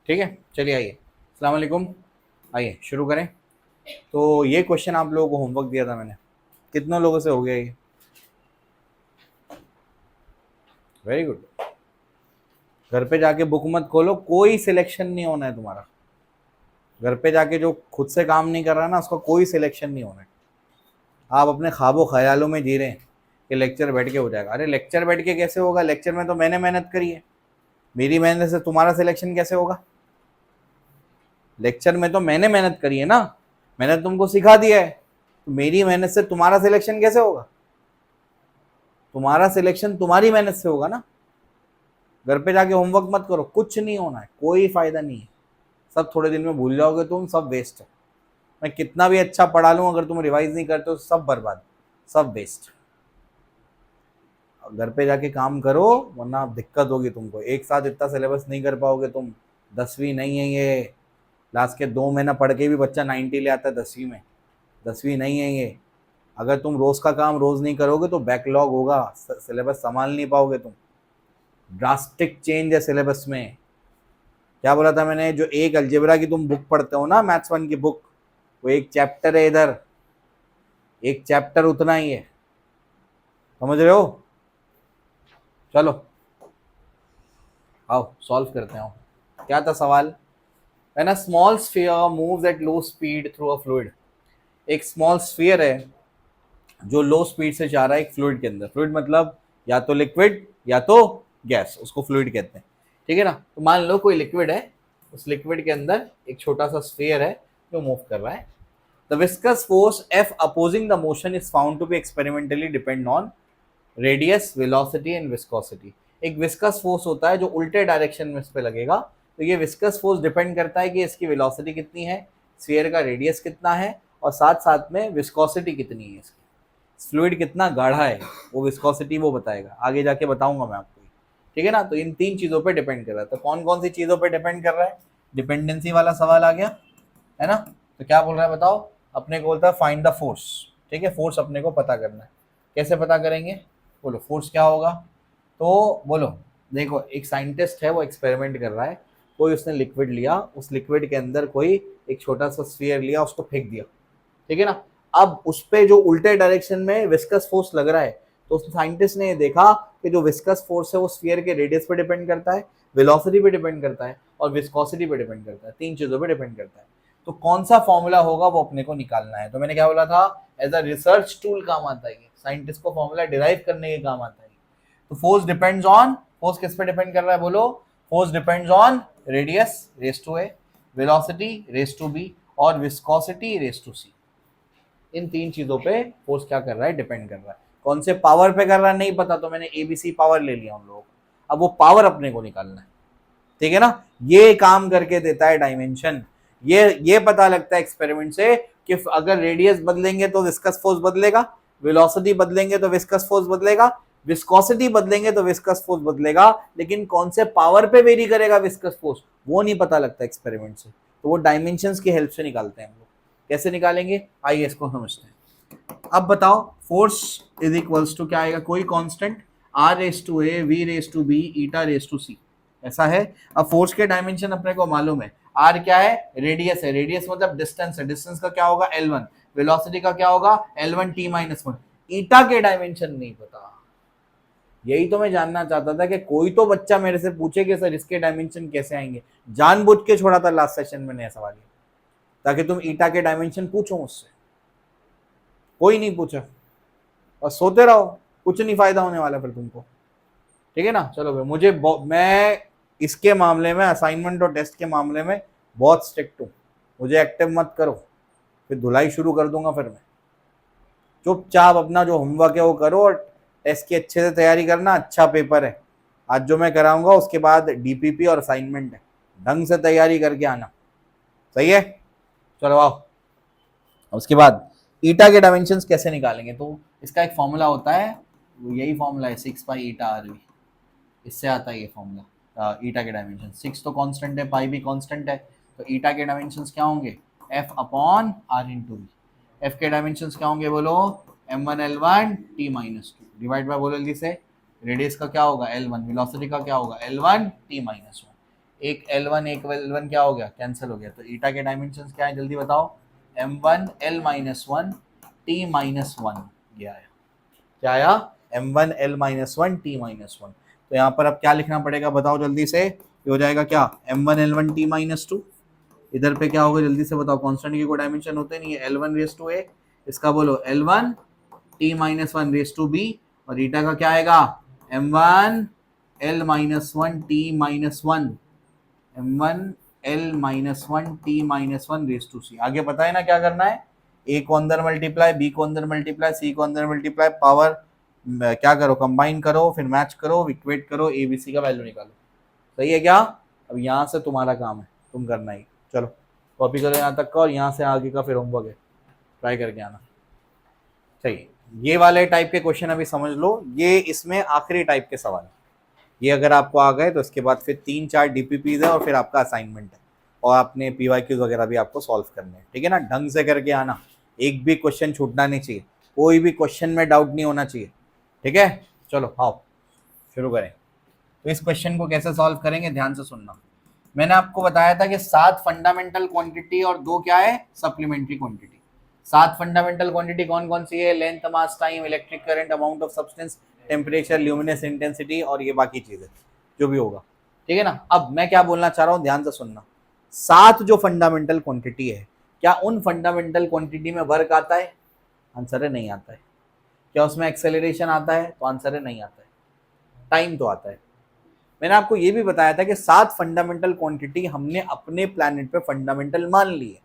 ठीक है, चलिए आइए, अस्सलाम वालेकुम। आइए शुरू करें। तो ये क्वेश्चन आप लोगों को होमवर्क दिया था मैंने, कितनों लोगों से हो गया ये? Very good. घर पे जाके बुक मत खोलो, कोई सिलेक्शन नहीं होना है तुम्हारा। घर पे जाके जो खुद से काम नहीं कर रहा ना, उसका कोई सिलेक्शन नहीं होना है। आप अपने ख्वाबों ख्यालों में जी रहे हैं कि लेक्चर बैठ के हो जाएगा। अरे लेक्चर बैठ के कैसे होगा? लेक्चर में तो मैंने मेहनत करी है। मेरी मेहनत से तुम्हारा सिलेक्शन कैसे होगा? लेक्चर में तो मैंने मेहनत करी है ना, मैंने तुमको सिखा दिया है। तो मेरी मेहनत से तुम्हारा सिलेक्शन कैसे होगा? तुम्हारा सिलेक्शन तुम्हारी मेहनत से होगा ना। घर पे जाके होमवर्क मत करो, कुछ नहीं होना है, कोई फायदा नहीं है। सब थोड़े दिन में भूल जाओगे तुम, सब वेस्ट है। मैं कितना भी अच्छा पढ़ा लूं, अगर तुम रिवाइज नहीं करते हो सब बर्बाद, सब वेस्ट। घर पे जाके काम करो, वरना दिक्कत होगी तुमको। एक साथ इतना सिलेबस नहीं कर पाओगे तुम। 10वीं नहीं है ये। लास्ट के 2 महीना पढ़ के भी बच्चा 90 ले आता है 10वीं में। 10वीं नहीं है ये। अगर तुम रोज का काम रोज नहीं करोगे तो बैकलॉग होगा, सिलेबस संभाल नहीं पाओगे तुम। ड्रास्टिक चेंज है सिलेबस में। क्या बोला था मैंने? जो एक अलजेब्रा की तुम बुक पढ़ते हो ना, मैथ्स 1 की बुक, वो एक चैप्टर है इधर, एक चैप्टर उतना ही है। समझ रहे हो? चलो आओ सॉल्व करते हो। क्या था सवाल? When a small sphere moves at low speed through a fluid. एक स्मॉल स्फीयर है जो लो स्पीड से जा रहा है एक फ्लूइड के अंदर। फ्लूइड मतलब या तो लिक्विड या तो गैस, उसको फ्लूइड कहते हैं। ठीक है ना? तो मान लो कोई लिक्विड है, उस लिक्विड के अंदर एक छोटा सा स्फीयर है जो मूव कर रहा है। The viscous force F opposing the motion is found to be experimentally depend on radius, velocity and viscosity. एक विस्कस फोर्स होता है जो उल्टे डायरेक्शन में इस पे लगेगा। तो ये विस्कस फोर्स डिपेंड करता है कि इसकी वेलोसिटी कितनी है, स्फीयर का रेडियस कितना है, और साथ साथ में विस्कोसिटी कितनी है इसकी। फ्लूइड कितना गाढ़ा है, वो विस्कोसिटी वो बताएगा, आगे जाके बताऊंगा मैं आपको। ठीक है ना? तो इन 3 चीजों पे डिपेंड कर रहा है। तो कौन कौन सी चीजों पे डिपेंड कर रहा है? डिपेंडेंसी वाला सवाल आ गया है ना? तो क्या बोल रहा है बताओ? अपने को बोलता है फाइंड द फोर्स। ठीक है, फोर्स अपने को पता करना है। कैसे पता करेंगे? बोलो फोर्स क्या होगा? तो बोलो, देखो एक साइंटिस्ट है, वो एक्सपेरिमेंट कर रहा है। कोई उसने लिक्विड लिया, उस लिक्विड के अंदर कोई एक छोटा सा स्फीयर लिया, उसको फेंक दिया। ठीक है ना? अब उस पे जो उल्टे डायरेक्शन में विस्कस फोर्स लग रहा है, तो साइंटिस्ट ने देखा कि जो विस्कस फोर्स है वो स्फीयर के रेडियस पे डिपेंड करता है, वेलोसिटी पे डिपेंड करता है, और विस्कोसिटी पे डिपेंड करता है। 3 चीजों पे डिपेंड करता है। तो कौन सा फॉर्मूला होगा वो अपने को निकालना है। तो मैंने क्या बोला था? एज अ रिसर्च टूल काम आता है, साइंटिस्ट को फॉर्मूला डिराइव करने के काम आता है। तो फोर्स डिपेंड्स ऑन, फोर्स किस पे डिपेंड कर रहा है बोलो? Force depends on radius raise to A, velocity raise to B, और विस्कोसिटी रेस टू सी। इन 3 चीजों पे फोर्स क्या कर रहा है? डिपेंड कर रहा है। कौन से पावर पे कर रहा है नहीं पता, तो मैंने एबीसी पावर ले लिया उन लोगों को। अब वो पावर अपने को निकालना है। ठीक है ना? ये काम करके देता है डायमेंशन। ये पता लगता है एक्सपेरिमेंट से कि अगर रेडियस बदलेंगे तो विस्कस फोर्स बदलेगा, वेलोसिटी बदलेंगे तो विस्कस फोर्स बदलेगा, विस्कोसिटी बदलेंगे तो विस्कस फोर्स बदलेगा, लेकिन कौन से पावर पे वेरी करेगा विस्कस फोर्स, वो नहीं पता लगता एक्सपेरिमेंट से। तो वो डायमेंशंस की हेल्प से निकालते हैं हम लोग। कैसे निकालेंगे आइए इसको समझते हैं। अब बताओ, फोर्स इज इक्वल्स टू क्या आएगा? कोई constant, R raise to A, V raise to B, eta raise to C, ऐसा है। अब फोर्स के डायमेंशन अपने को मालूम है। आर क्या है? रेडियस है। रेडियस मतलब डिस्टेंस है। डिस्टेंस का क्या होगा? L1। वेलोसिटी का क्या होगा? L1 t-1। ईटा के डायमेंशन नहीं पता। यही तो मैं जानना चाहता था कि कोई तो बच्चा मेरे से पूछे कि सर इसके डायमेंशन कैसे आएंगे। जानबूझ के छोड़ा था लास्ट सेशन में नया सवाल, ताकि तुम ईटा के डायमेंशन पूछो मुझसे। कोई नहीं पूछा, और सोते रहो, कुछ नहीं फायदा होने वाला फिर तुमको। ठीक है ना? चलो भाई, मैं इसके मामले में, असाइनमेंट और टेस्ट के मामले में बहुत स्ट्रिक्ट हूँ। मुझे एक्टिव मत करो, फिर धुलाई शुरू कर दूंगा। फिर मैं चुपचाप अपना जो होमवर्क है वो करो, और टेस्ट की अच्छे से तैयारी करना। अच्छा पेपर है आज जो मैं कराऊंगा, उसके बाद डीपीपी और असाइनमेंट है। ढंग से तैयारी करके आना, सही है? चलो आओ। उसके बाद ईटा के डायमेंशंस कैसे निकालेंगे? तो इसका एक फॉर्मूला होता है, यही फॉर्मूला है 6π-ईटा-आर-वी। इससे आता है ये फॉर्मूला। ईटा के डायमेंशन 6 तो कांस्टेंट है, पाई भी कांस्टेंट है। तो ईटा के डायमेंशंस क्या होंगे? F upon R into V. F के डायमेंशंस क्या होंगे बोलो? m1 l1 t-2 divide by, बोलो जल्दी से, रेडियस का क्या होगा? L1, वेलोसिटी का क्या होगा? L1 t-1। एक L1 एक L1 क्या हो गया, कैंसिल हो गया। तो ईटा के डायमेंशन क्या है जल्दी बताओ, m1 l minus one t minus one, ये आया, क्या आया, m1 l minus one t minus one. तो यहाँ पर अब क्या लिखना पड़ेगा बताओ जल्दी से, ये हो जाएगा क्या, m1 l1 t minus to, इधर पे क्या होगा जल्दी से बताओ, कांस्टेंट की कोई डायमेंशन होते नहीं है, L1 रेस टू ए, इसका बोलो L1 t minus one raise to B, और ईटा का क्या आएगा, m1 l minus one t minus one, m1 l minus one t minus one raise to C. आगे पता है ना क्या करना है, a को अंदर मल्टीप्लाई, b को अंदर मल्टीप्लाई, c को अंदर मल्टीप्लाई, पावर क्या करो, कंबाइन करो, फिर मैच करो, इक्वेट करो, a b c का वैल्यू निकालो। सही है क्या, अब यहाँ से तुम्हारा काम है, तुम करना ही, चलो कॉपी करो यहाँ तक का, और यहाँ से आगे का फिर होमवर्क है, ट्राई करके आना। चाहिए ये वाले टाइप के क्वेश्चन अभी समझ लो, ये इसमें आखिरी टाइप के सवाल, ये अगर आपको आ गए तो इसके बाद फिर 3-4 डीपीपीज है और फिर आपका असाइनमेंट है, और आपने पीवाईक्यूज वगैरह भी आपको सॉल्व करने हैं, ठीक है ना, ढंग से करके आना, एक भी क्वेश्चन छूटना नहीं चाहिए, कोई भी क्वेश्चन में डाउट नहीं होना चाहिए, ठीक है। चलो आओ शुरू करें। तो इस क्वेश्चन को कैसे सॉल्व करेंगे ध्यान से सुनना। मैंने आपको बताया था कि 7 फंडामेंटल क्वांटिटी और 2 क्या है, सप्लीमेंट्री क्वांटिटी। 7 फंडामेंटल क्वांटिटी कौन कौन सी है, length, mass, time, electric current, amount of substance, temperature, luminous intensity, और ये बाकी चीजें जो भी होगा, ठीक है ना। अब मैं क्या बोलना चाह रहा हूं ध्यान से सुनना, 7 जो फंडामेंटल क्वांटिटी है, क्या उन फंडामेंटल क्वांटिटी में वर्क आता है, आंसर है नहीं आता है। क्या उसमें एक्सेलरेशन आता है, तो आंसर है नहीं आता है। टाइम तो आता है। मैंने आपको ये भी बताया था कि 7 फंडामेंटल क्वांटिटी हमने अपने प्लैनेट पे फंडामेंटल मान ली है।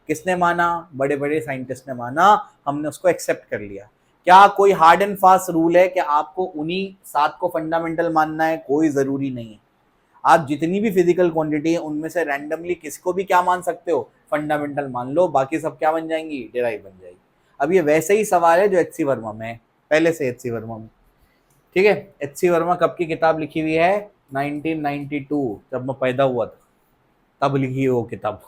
किसने माना, बड़े बड़े साइंटिस्ट ने माना, हमने उसको एक्सेप्ट कर लिया। क्या कोई हार्ड एंड फास्ट रूल है कि आपको उन्हीं 7 को फंडामेंटल मानना है, कोई जरूरी नहीं है। आप जितनी भी फिजिकल क्वांटिटी है उनमें से रैंडमली किसको भी क्या मान सकते हो, फंडामेंटल मान लो, बाकी सब क्या बन जाएंगी, डेराइव बन जाएगी। अब ये वैसे ही सवाल है जो एच सी वर्मा में, पहले से एच सी वर्मा में, ठीक है। एच सी वर्मा कब की किताब लिखी हुई है, 1992, जब मैं पैदा हुआ था तब लिखी है वो किताब,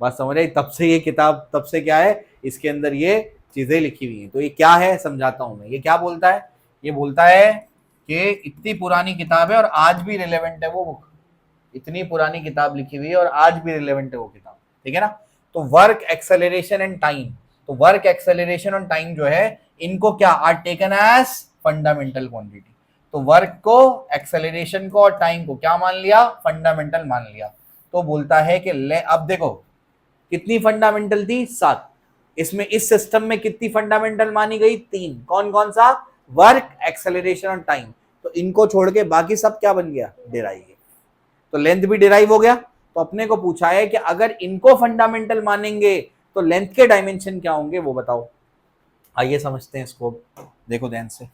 बात समझ रहे, तब से ये किताब, तब से क्या है इसके अंदर ये चीजें लिखी हुई हैं। तो ये क्या है समझाता हूं मैं, ये क्या बोलता है, ये बोलता है कि इतनी पुरानी किताब है और आज भी रिलेवेंट है वो बुक, इतनी पुरानी किताब लिखी हुई है और आज भी रिलेवेंट है वो किताब, ठीक है ना। तो वर्क, एक्सेलरेशन एंड टाइम, तो वर्क, एक्सेलरेशन और टाइम जो है, इनको क्या are taken as fundamental quantity. तो वर्क को, एक्सेलरेशन को और टाइम को क्या मान लिया, फंडामेंटल मान लिया। तो बोलता है कि अब देखो कितनी फंडामेंटल थी, 7, इसमें इस सिस्टम में कितनी फंडामेंटल मानी गई, 3। कौन कौन सा, वर्क, एक्सेलरेशन और टाइम। तो इनको छोड़ के बाकी सब क्या बन गया, डिराइव। तो लेंथ भी डिराइव हो गया। तो अपने को पूछा है कि अगर इनको फंडामेंटल मानेंगे तो लेंथ के डायमेंशन क्या होंगे वो बताओ। आइए समझते हैं इसको, देखो ध्यान से।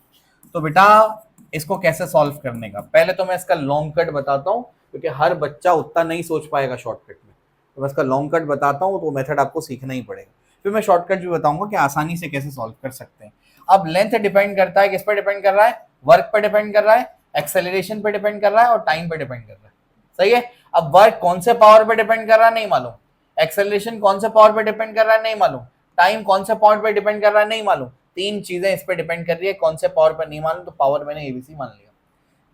तो बेटा इसको कैसे सॉल्व करने का, पहले तो मैं इसका लॉन्ग कट बताता हूं, क्योंकि हर बच्चा उतना नहीं सोच पाएगा शॉर्टकट में। तो मैं इसका लॉन्ग कट बताता हूं, तो मेथड आपको सीखना ही पड़ेगा। फिर मैं शॉर्टकट भी बताऊंगा कि आसानी से कैसे सॉल्व कर सकते हैं। अब लेंथ डिपेंड करता है, किस पर डिपेंड कर रहा है, वर्क पर डिपेंड कर रहा है, एक्सेलरेशन पर डिपेंड कर रहा है और टाइम पर डिपेंड कर रहा है। सही है। अब वर्क कौन से पावर पे डिपेंड कर रहा है नहीं मालूम, एक्सेलरेशन कौन से पावर पे डिपेंड कर रहा है नहीं मालूम, टाइम कौन से पावर पे डिपेंड कर रहा है नहीं मालूम। 3 चीजें इस पे डिपेंड कर रही है, कौन से पावर पे नहीं मालूम, तो पावर मैंने एबीसी मान लिया।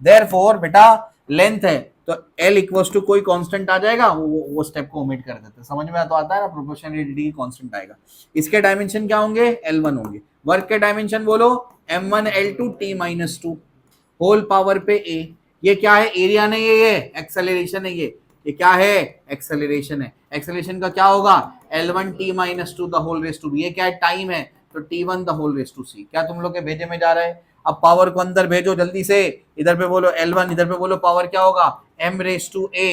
देयरफॉर बेटा लेंथ है तो L इक्वल्स टू कोई कांस्टेंट आ जाएगा, वो स्टेप को ओमिट कर देते हैं, समझ में तो आता है ना, प्रोपोर्शनलिटी की कांस्टेंट आएगा। इसके डायमेंशन क्या होंगे, L1 होंगे। वर्क के डायमेंशन बोलो m1 L2 t-2 whole power पे a। ये क्या है, एरिया नहीं है, ये एक्सेलरेशन है, ये क्या है, एक्सेलरेशन है। एक्सेलरेशन का क्या होगा, L1 t-2 the whole raise to b। ये क्या है, टाइम है, तो t1 the whole raise to c। क्या तुम लोग के भेजे में जा रहा है। अब पावर को अंदर भेजो जल्दी से, इधर पे बोलो L1, इधर पे बोलो पावर क्या होगा, m raise to a,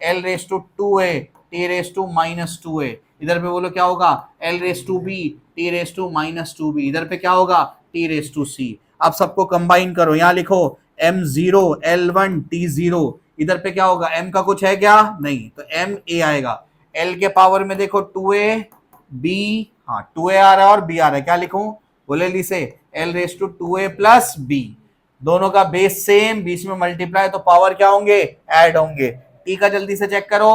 L raise to 2a, t raise to -2a। इधर पे बोलो क्या होगा, L raise to b, t raise to -2b। इधर पे क्या होगा, t रेस टू c। अब सबको कंबाइन करो, यहाँ लिखो m0 L1 t0। इधर पे क्या होगा, m का कुछ है क्या, नहीं, तो m a आएगा। L के पावर में देखो 2a b, हाँ 2a आ रहा है और b आ रहा है, क्या लिखूं, बोले ली से L raise to 2a plus b। दोनों का बेस सेम, बीच में मल्टीप्लाई, तो पावर क्या होंगे, ऐड होंगे। t का जल्दी से चेक करो,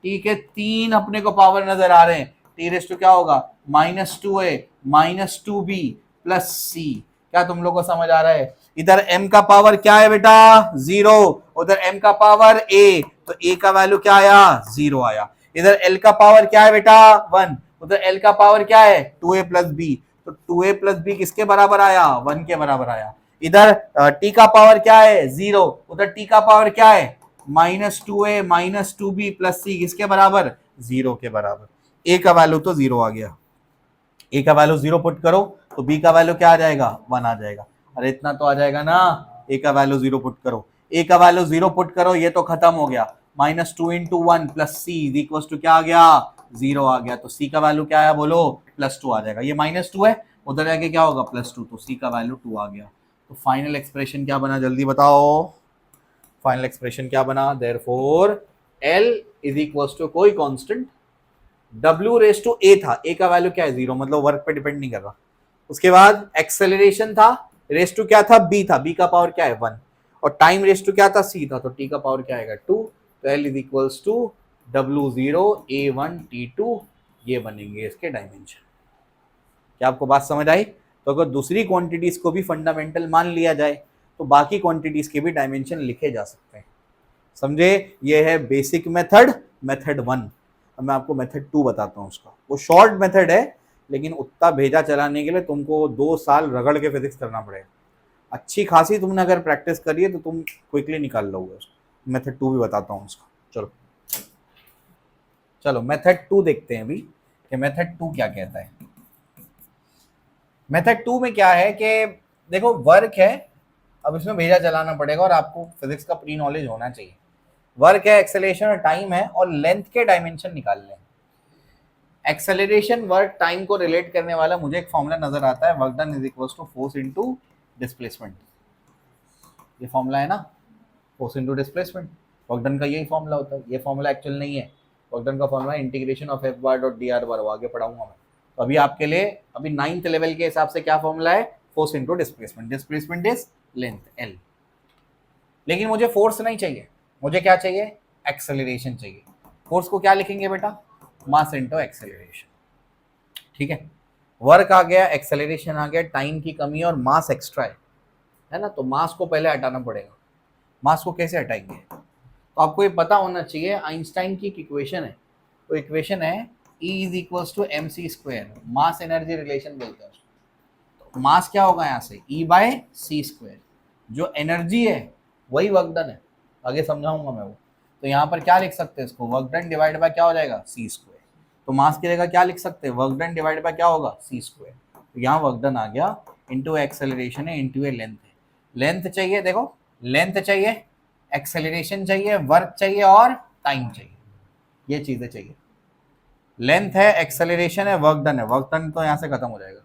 t के 3 अपने को पावर नजर आ रहे हैं। t रेस टू क्या होगा, -2a -2b प्लस c। क्या तुम लोग को समझ आ रहा है। इधर m का पावर क्या है बेटा, 0, उधर m का पावर a, तो ए का वैल्यू क्या आया, 0 आया। इधर एल का पावर क्या है बेटा, 1, उधर एल का पावर क्या है, 2a प्लस बी, तो 2a प्लस बी किसके बराबर आया, 1 के बराबर आया। इधर टी का पावर क्या है, 0, उधर टी का पावर क्या है, -2a माइनस 2b प्लस सी, किसके बराबर, 0 के बराबर। ए का वैल्यू तो 0 आ गया, ए का वैल्यू 0 पुट करो तो बी का वैल्यू क्या आ जाएगा, 1 आ जाएगा। अरे इतना तो आ जाएगा ना, ए का वैल्यू 0 पुट करो, ए का वैल्यू 0 पुट करो, ये तो खत्म हो गया। -2 into 1 plus C is equal to क्या आ गया, 0 आ गया। तो सी का वैल्यू क्या आया बोलो, +2 आ जाएगा। ये -2 है, उधर जाके क्या होगा, +2, तो सी का वैल्यू 2 आ गया। तो फाइनल एक्सप्रेशन क्या बना, जल्दी बताओ, फाइनल एक्सप्रेशन क्या बना, therefore L is equal to कोई constant W raise to A था, ए का वैल्यू क्या है, 0, मतलब वर्क पे डिपेंड नहीं कर रहा। उसके बाद एक्सेलरेशन था, रेस टू क्या था, बी था, बी का पावर क्या है, 1, और टाइम रेस टू क्या था, सी था, तो टी का पावर क्या आएगा, 2। तो L is equals to W0 A1 T2, ये बनेंगे इसके डायमेंशन। क्या आपको बात समझ आई? तो अगर दूसरी क्वांटिटीज को भी फंडामेंटल मान लिया जाए तो बाकी क्वांटिटीज के भी डायमेंशन लिखे जा सकते हैं, समझे? ये है बेसिक मेथड, मेथड 1। अब मैं आपको मेथड 2 बताता हूँ उसका। वो शॉर्ट मेथड है, लेकिन उतना भेजा चलाने के लिए तुमको 2 साल रगड़ के फिजिक्स करना पड़ेगा। अच्छी खासी तुमने अगर प्रैक्टिस करी है तो तुम क्विकली निकाल लोगे उसको। मेथड 2 भी बताता हूँ उसका। चलो चलो मेथड 2 देखते हैं अभी कि मेथड 2 क्या कहता है। मेथड 2 में क्या है कि देखो वर्क है, अब इसमें भेजा चलाना पड़ेगा और आपको फिजिक्स का प्री नॉलेज होना चाहिए। वर्क है, एक्सेलरेशन और टाइम है, और लेंथ के डायमेंशन निकाल लें। एक्सेलरेशन वर्क टाइम को रिलेट करने वाला मुझे एक फॉर्मूला नजर आता है, work done is equal to force into displacement. ये फॉर्मूला है ना, force into displacement, work done का यही फॉर्मूला होता है। ये फॉर्मूला एक्चुअल नहीं है, वर्क डन का formula integration of F bar dot D R बार, वो आगे पढ़ाऊंगा मैं। तो अभी आपके लिए अभी 9th लेवल के हिसाब से क्या फॉर्मूला है, force into displacement, displacement is length L. लेकिन मुझे फोर्स नहीं चाहिए, मुझे क्या चाहिए, एक्सेलरेशन चाहिए। फोर्स को क्या लिखेंगे बेटा, मास इनटू एक्सेलरेशन, ठीक है। वर्क आ गया, एक्सेलरेशन आ गया, टाइम की कमी है और मास एक्स्ट्रा है ना, तो मास को पहले हटाना पड़ेगा। मास को कैसे हटाएंगे, तो आपको ये पता होना चाहिए, आइंस्टाइन की एक इक्वेशन है, वो इक्वेशन है E is equals to mc², mass energy relation बोलते हैं उसको। तो मास क्या होगा यहाँ से, E/c², जो एनर्जी है वही वर्क डन है, आगे समझाऊंगा मैं वो। तो यहाँ पर क्या लिख सकते हैं इसको, वर्क डन डिवाइड बाय क्या हो जाएगा, c²। तो मास की जगह क्या लिख सकते हैं, वर्क डन डिवाइड बाय क्या होगा, c²। तो यहाँ वर्क डन आ गया, इंटू एक्सेलरेशन है, इंटू ए लेंथ है। लेंथ चाहिए, देखो लेंथ चाहिए, एक्सेलरेशन चाहिए, वर्क चाहिए और टाइम चाहिए, ये चीजें चाहिए। लेंथ है, एक्सेलरेशन है, वर्क डन है। वर्क डन तो यहाँ से खत्म हो जाएगा,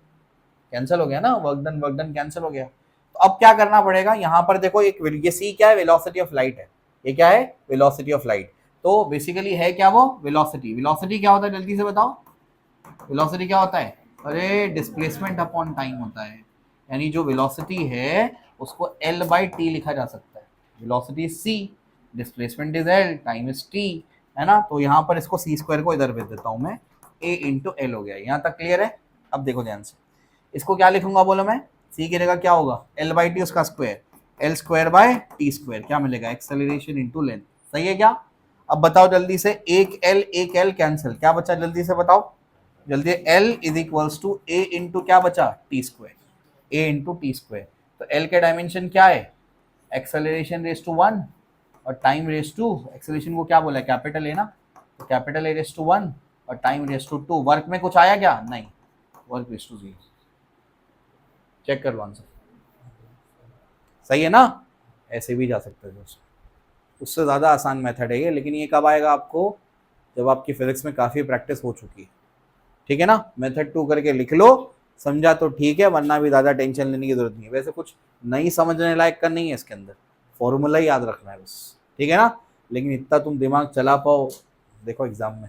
कैंसिल हो गया ना, वर्क डन कैंसिल हो गया। तो अब क्या करना पड़ेगा, यहाँ पर देखो एक, ये सी क्या है, वेलोसिटी ऑफ लाइट है, ये क्या है, वेलोसिटी ऑफ लाइट। तो बेसिकली है क्या वो, वेलोसिटी। वेलोसिटी क्या होता है जल्दी से बताओ, वेलोसिटी क्या होता है, अरे डिस्प्लेसमेंट अपॉन टाइम होता है। यानी जो वेलोसिटी है उसको L/T लिखा जा सकता है। Velocity c, displacement is l, time is t, है ना। तो यहाँ पर इसको c² को इधर भेज देता हूँ मैं, a इंटू एल हो गया। यहाँ तक क्लियर है? अब देखो ध्यान से, इसको क्या लिखूंगा बोलो मैं, c की जगह क्या होगा, L/T उसका स्क्वायर, L²/T², क्या मिलेगा, एक्सेलरेशन इंटू लेंथ। सही है क्या? अब बताओ जल्दी से, एक L कैंसिल, क्या बचा जल्दी से बताओ, जल्दी। L is equals to a into क्या बचा, t², a इंटू t²। तो L के डायमेंशन क्या है, एक्सेलरेशन रेस टू 1 और टाइम रेस टू, एक्सेलरेशन को क्या बोला है, कैपिटल ए ना, तो कैपिटल ए रेस टू 1 और टाइम रेस टू 2। वर्क में कुछ आया क्या, नहीं, वर्क रेस टू 0। चेक कर लो आंसर, सही है ना। ऐसे भी जा सकते हैं दोस्तों, उससे ज़्यादा आसान मेथड है ये, लेकिन ये कब आएगा आपको, जब आपकी फिजिक्स में काफ़ी प्रैक्टिस हो चुकी है, ठीक है ना। मेथड 2 करके लिख लो, समझा तो ठीक है, वरना भी ज़्यादा टेंशन लेने की जरूरत नहीं है। वैसे कुछ नहीं समझने लायक का नहीं है इसके अंदर, फॉर्मूला ही याद रखना है बस, ठीक है ना। लेकिन इतना तुम दिमाग चला पाओ देखो एग्जाम में।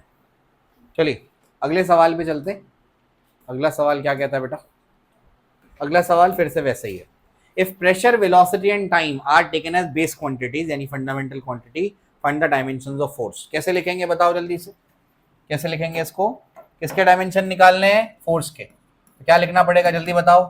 चलिए अगले सवाल पे चलते। अगला सवाल क्या कहता है बेटा, अगला सवाल फिर से वैसे ही है। If pressure, velocity and time are taken as base quantities, यानी fundamental quantity, find the dimensions of force. कैसे लिखेंगे बताओ जल्दी से, कैसे लिखेंगे इसको, किसके डायमेंशन निकालने हैं, फोर्स के। तो क्या लिखना पड़ेगा जल्दी बताओ,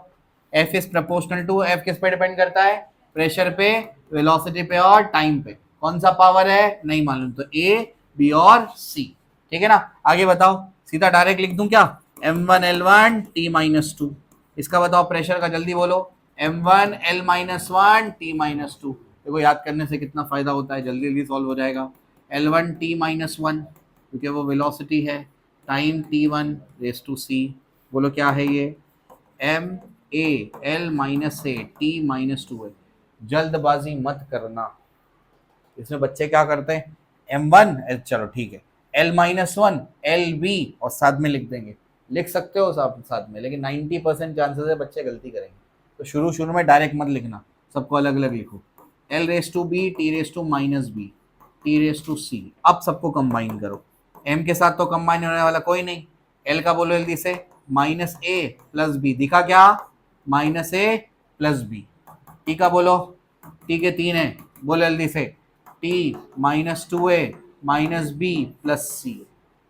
F is proportional to, F किस पे डिपेंड करता है, प्रेशर पे, वेलोसिटी पे और टाइम पे। कौन सा पावर है नहीं मालूम, तो ए बी और सी। ठीक है ना, आगे बताओ, सीधा डायरेक्ट लिख दूं क्या, m1l1 t-2। इसका बताओ प्रेशर का, जल्दी बोलो, m1l-1 t-2। देखो याद करने से कितना फायदा होता है, जल्दी जल्दी सॉल्व हो जाएगा। l1 t-1 क्योंकि वो वेलोसिटी है, time t1 race to c। बोलो क्या है ये, m a l minus A t-2 है। जल्दबाजी मत करना, इसमें बच्चे क्या करते हैं, m1 चलो ठीक है, l-1 lb और साथ में लिख देंगे, लिख सकते हो साथ साथ में, लेकिन 90% चांसेस है बच्चे गलती करेंगे। तो शुरू शुरू में डायरेक्ट मत लिखना, सबको अलग अलग लिखो, l raise to B T raise to minus B T raise to C. अब सबको कंबाइन करो, m के साथ तो कंबाइन होने वाला कोई नहीं, l का बोलो जल्दी से, माइनस ए प्लस बी, दिखा क्या, माइनस ए प्लस बी। टी का बोलो, टी के 3 है, बोलो जल्दी से, t-2a माइनस बी प्लस सी।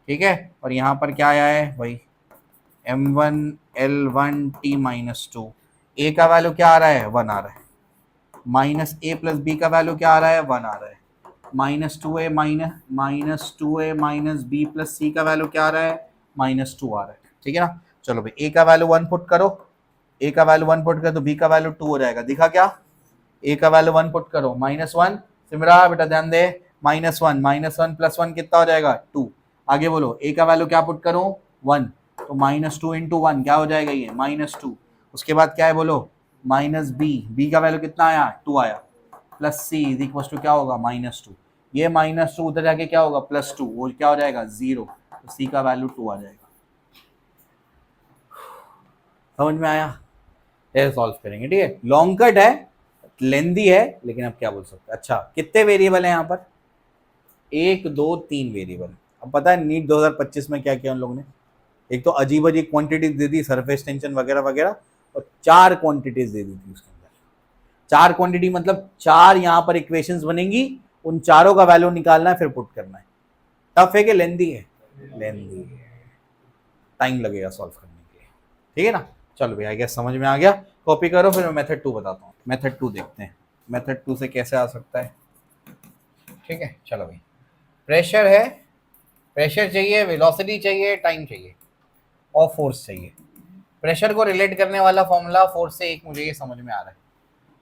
ठीक है, और यहाँ पर क्या आया है भाई, m1l1 t-2, a का वैल्यू क्या आ रहा है 1 आ रहा है, माइनस ए प्लस बी का वैल्यू क्या आ रहा है 1 आ रहा है, -2a माइनस बी प्लस सी का वैल्यू क्या आ रहा है -2 आ रहा है। ठीक है ना, चलो भाई, a का वैल्यू 1 पुट करो, a का वैल्यू 1 पुट करो तो b का वैल्यू 2 हो जाएगा, दिखा क्या, a का वैल्यू 1 पुट करो, -1, सिमरा बेटा ध्यान दे, -1 प्लस 1 कितना हो जाएगा 2। आगे बोलो, a का वैल्यू क्या पुट करूं 1, तो -2 इंटू 1 क्या हो जाएगा ये -2। उसके बाद क्या है बोलो, माइनस बी का वैल्यू कितना आया 2 आया, plus C is equal to क्या होगा -2, ये -2 उधर जाके क्या होगा +2, वो क्या हो जाएगा 0, तो सी का वैल्यू 2 आ जाएगा। समझ में आया, ये सॉल्व करेंगे। ठीक है, लॉन्ग कट है, लेंदी है, लेकिन अब क्या बोल सकते हैं। अच्छा, कितने वेरिएबल हैं यहाँ पर, 1 2 3 वेरिएबल। अब पता है नीट 2025 में क्या किया उन लोगों ने, एक तो अजीब अजीब क्वांटिटीज दे दी, सरफेस टेंशन वगैरह वगैरह, और 4 क्वांटिटीज दे दी थी उसके अंदर। 4 क्वांटिटी मतलब 4 यहाँ पर इक्वेशंस बनेंगी, उन चारों का वैल्यू निकालना है फिर पुट करना है। टफ है कि लेंदी है, लेंदी है, टाइम लगेगा सॉल्व करने के लिए। ठीक है ना, चलो भैया, आई गेस समझ में आ गया। कॉपी करो, फिर मैं मेथड 2 बताता हूँ। मेथड 2 देखते हैं, मेथड 2 से कैसे आ सकता है। ठीक है, चलो भाई, प्रेशर है, प्रेशर चाहिए, वेलोसिटी चाहिए, टाइम चाहिए और फोर्स चाहिए। प्रेशर को रिलेट करने वाला फॉर्मूला फोर्स से एक मुझे ये समझ में आ रहा है,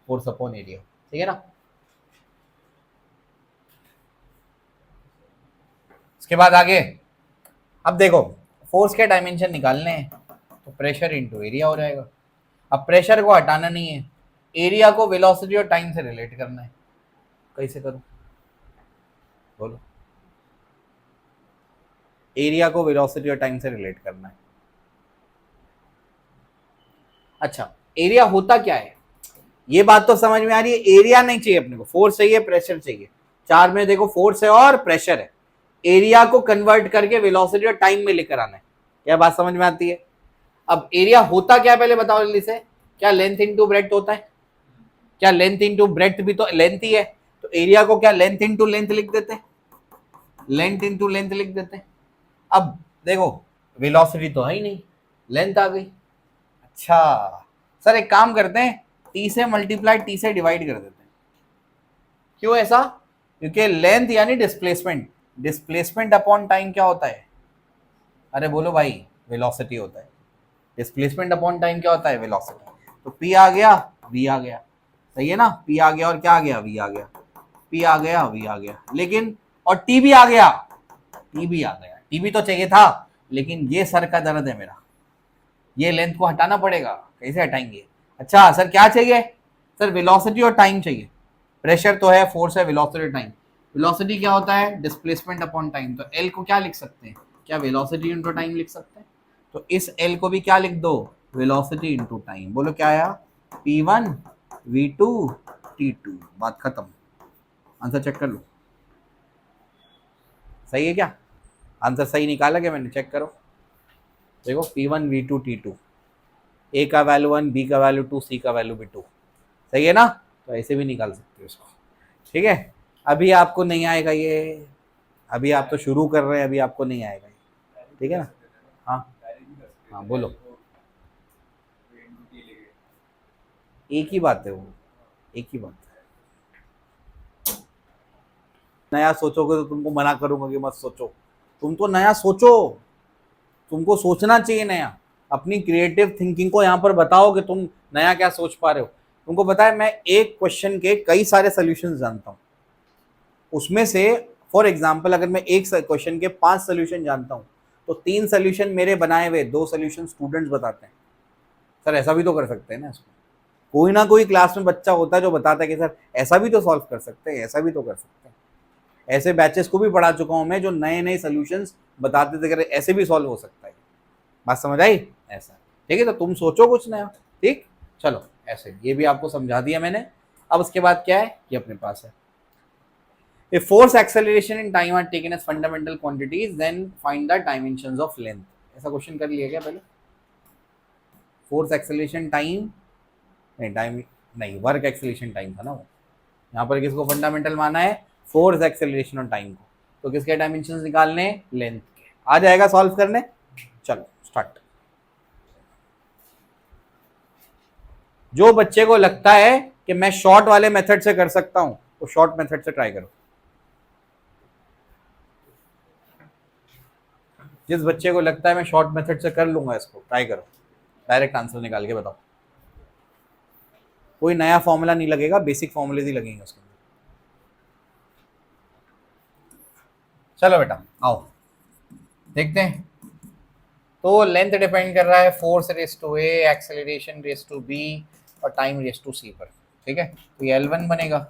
फोर्स अपॉन एरिया। ठीक है ना, उसके बाद आगे, अब देखो फोर्स के डायमेंशन निकालने हैं, तो प्रेशर इंटू एरिया हो जाएगा। अब प्रेशर को हटाना नहीं है, एरिया को वेलोसिटी और टाइम से रिलेट करना है। कैसे करूं बोलो, एरिया को वेलोसिटी और टाइम से रिलेट करना है। अच्छा, एरिया होता क्या है, ये बात तो समझ में आ रही है, एरिया नहीं चाहिए अपने को, फोर्स चाहिए, प्रेशर चाहिए। चार में देखो फोर्स है और प्रेशर है, एरिया को कन्वर्ट करके वेलोसिटी और टाइम में लेकर आना है। क्या बात समझ में आती है। अब एरिया होता क्या पहले बताओ जल्दी से, क्या लेंथ इंटू ब्रेड्थ होता है, क्या लेंथ इंटू ब्रेड्थ भी तो लेंथ ही है, तो एरिया को क्या लेंथ इंटू लेंथ लिख देते हैं, लेंथ इंटू लेंथ लिख देते हैं। अब देखो वेलोसिटी तो है ही नहीं, लेंथ आ गई। अच्छा सर, एक काम करते हैं, टी से मल्टीप्लाई टी से डिवाइड कर देते हैं। क्यों ऐसा, क्योंकि लेंथ यानी डिस्प्लेसमेंट, डिस्प्लेसमेंट अपॉन टाइम क्या होता है, अरे बोलो भाई वेलोसिटी होता है। डिस्प्लेसमेंट अपॉन टाइम क्या होता है, वेलोसिटी। तो पी आ गया, वी आ गया, सही है ना, पी आ गया और क्या आ गया, वी आ गया, पी आ गया, वी आ गया, लेकिन और टी भी आ गया, टी भी आ गया, टी भी तो चाहिए था, लेकिन ये सर का दर्द है मेरा, ये लेंथ को हटाना पड़ेगा, कैसे हटाएंगे। अच्छा सर क्या चाहिए, सर वेलोसिटी और टाइम चाहिए, प्रेशर तो है, फोर्स है, वेलोसिटी टाइम। वेलोसिटी क्या होता है, डिस्प्लेसमेंट अपॉन टाइम, तो एल को क्या लिख सकते हैं, क्या वेलोसिटी इंटू टाइम लिख सकते हैं, तो इस एल को भी क्या लिख दो, वेलोसिटी इंटू टाइम। बोलो क्या आया, P1 V2 T2, बात खत्म। आंसर चेक कर लो, सही है क्या, आंसर सही निकाला क्या मैंने, चेक करो, देखो P1 V2 T2, ए का वैल्यू 1, बी का वैल्यू 2, सी का वैल्यू भी 2, सही है ना, तो ऐसे भी निकाल सकते हो इसको। ठीक है, अभी आपको नहीं आएगा ये, अभी आप तो शुरू कर रहे हैं, अभी आपको नहीं आएगा ये। ठीक है ना, हाँ हाँ बोलो, एक ही बात है वो, एक ही बात है। नया सोचोगे तो तुमको मना करूंगा कि मत सोचो, तुम तो नया सोचो, तुमको सोचना चाहिए नया, अपनी क्रिएटिव थिंकिंग को यहाँ पर बताओ कि तुम नया क्या सोच पा रहे हो। तुमको पता है मैं एक क्वेश्चन के कई सारे सोल्यूशन जानता हूँ, उसमें से फॉर एग्जाम्पल अगर मैं एक क्वेश्चन के 5 सोल्यूशन जानता हूँ तो 3 सोल्यूशन मेरे बनाए हुए, 2 सोल्यूशन स्टूडेंट्स बताते हैं। सर ऐसा भी तो कर सकते हैं ना इसको, कोई ना कोई क्लास में बच्चा होता है जो बताता है कि सर ऐसा भी तो सॉल्व कर सकते हैं, ऐसा भी तो कर सकते हैं। ऐसे बैचेस को भी पढ़ा चुका हूं मैं जो नए नए सोल्यूशंस बताते थे कि ऐसे भी सॉल्व हो सकता है। बात समझ आई? ऐसा ठीक है, तो तुम सोचो कुछ नया। ठीक, चलो ऐसे ये भी आपको समझा दिया मैंने। अब उसके बाद क्या है, ये अपने पास है If force acceleration in time are taken as fundamental quantities, then find the dimensions of length. ऐसा क्वेश्चन कर लिया क्या पहले? फोर्स एक्सेलरेशन टाइम नहीं, टाइम नहीं, वर्क एक्सेलरेशन टाइम था ना वो। यहाँ पर किसको फंडामेंटल माना है? फोर्स एक्सेलरेशन और टाइम को। तो किसके डायमेंशंस निकालने? लेंथ के। आ जाएगा सॉल्व करने? चलो स्टार्ट। जो बच्चे को लगता है कि मैं शॉर्ट वाले मेथड से कर सकता हूं वो शॉर्ट मेथड से ट्राई करो। जिस बच्चे को लगता है मैं शॉर्ट मेथड से कर लूंगा इसको, ट्राई करो, डायरेक्ट आंसर निकाल के बताओ। कोई नया फॉर्मूला नहीं लगेगा, बेसिक फॉर्मूले ही लगेंगे उसके अंदर। चलो बेटा आओ देखते हैं। तो लेंथ डिपेंड कर रहा है force raise to A, acceleration raise to B और टाइम रेस टू सी पर। ठीक है, तो ये L1 बनेगा,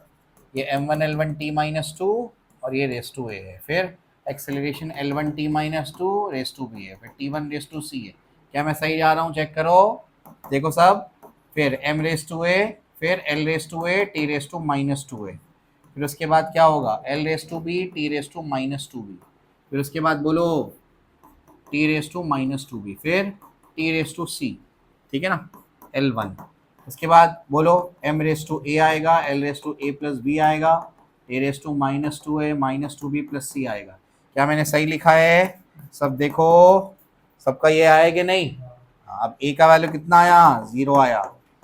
ये M1 L1 T minus to और ये रेस टू ए है। फिर acceleration L1 T minus two raise to B है, फिर T1 रेस टू सी है। क्या मैं सही जा रहा हूँ? चेक करो, देखो सब। फिर M रेस टू ए, फिर L raise to A, T raise to minus two A, फिर उसके बाद क्या होगा? L raise to B, T raise to minus two B, फिर उसके बाद बोलो T raise to minus two B, फिर T रेस टू सी। ठीक है ना, L1। उसके बाद बोलो M रेस टू ए आएगा, L raise to A plus B आएगा, A raise to minus two A minus two B plus C आएगा। क्या मैंने सही लिखा है? सब देखो, सबका ये आया कि नहीं? अब A का वैल्यू कितना आया? 0 आया।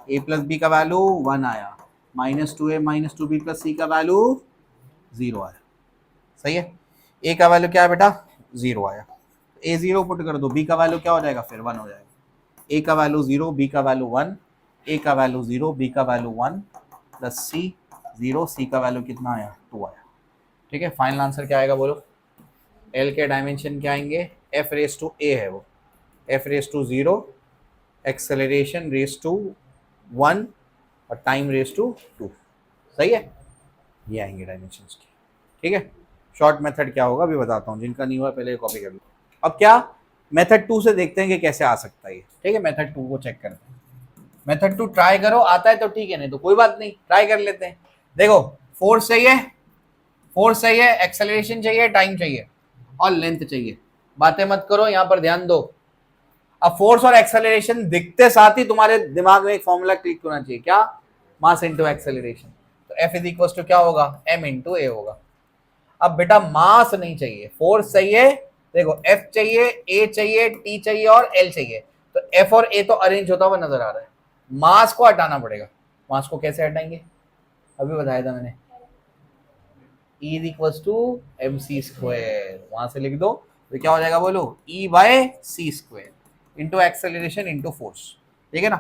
A प्लस बी का वैल्यू 1 आया। Minus two A minus two B plus सी का वैल्यू 0 आया। सही है, A का वैल्यू क्या है बेटा? 0 आया। A0 पुट कर दो, B का वैल्यू क्या हो जाएगा? फिर 1 हो जाएगा। A का वैल्यू 0, B का वैल्यू 1, A का वैल्यू 0, B का वैल्यू 1 प्लस C 0, C का वैल्यू कितना आया? 2 आया। ठीक है, फाइनल आंसर क्या आएगा बोलो? L के डायमेंशन क्या आएंगे? F रेस टू A है वो, F raise to 0, acceleration raise to 1 और टाइम रेस टू 2। सही है, ये आएंगे डायमेंशंस के। ठीक है, शॉर्ट मेथड क्या होगा अभी बताता हूँ, जिनका नहीं हुआ पहले कॉपी कर लो। अब क्या मेथड 2 से देखते हैं कि कैसे आ सकता है ये। ठीक है, मेथड 2 को चेक करते हैं। मेथड 2 ट्राई करो, आता है तो ठीक है, नहीं तो कोई बात नहीं, ट्राई कर लेते हैं। देखो फोर्स चाहिए, फोर्स चाहिए, एक्सेलरेशन चाहिए, टाइम चाहिए और लेंथ चाहिए। बातें मत करो, यहां पर ध्यान दो। अब फोर्स और एक्सेलरेशन दिखते साथ ही तुम्हारे दिमाग में एक फॉर्मूला क्लिक होना चाहिए, क्या? Mass into acceleration. तो F इज इक्वल टू क्या होगा? M इनटू A होगा। अब बेटा मास नहीं चाहिए, फोर्स चाहिए। देखो F चाहिए, A चाहिए, T चाहिए और L चाहिए। तो F और A तो अरेंज होता हुआ नजर आ रहा है, मास को हटाना पड़ेगा। मास को कैसे हटाएंगे? अभी बताया था मैंने, E is equal to MC square, वहां से लिख दो तो क्या हो जाएगा बोलो? E by C square into acceleration into force. ठीक है ना,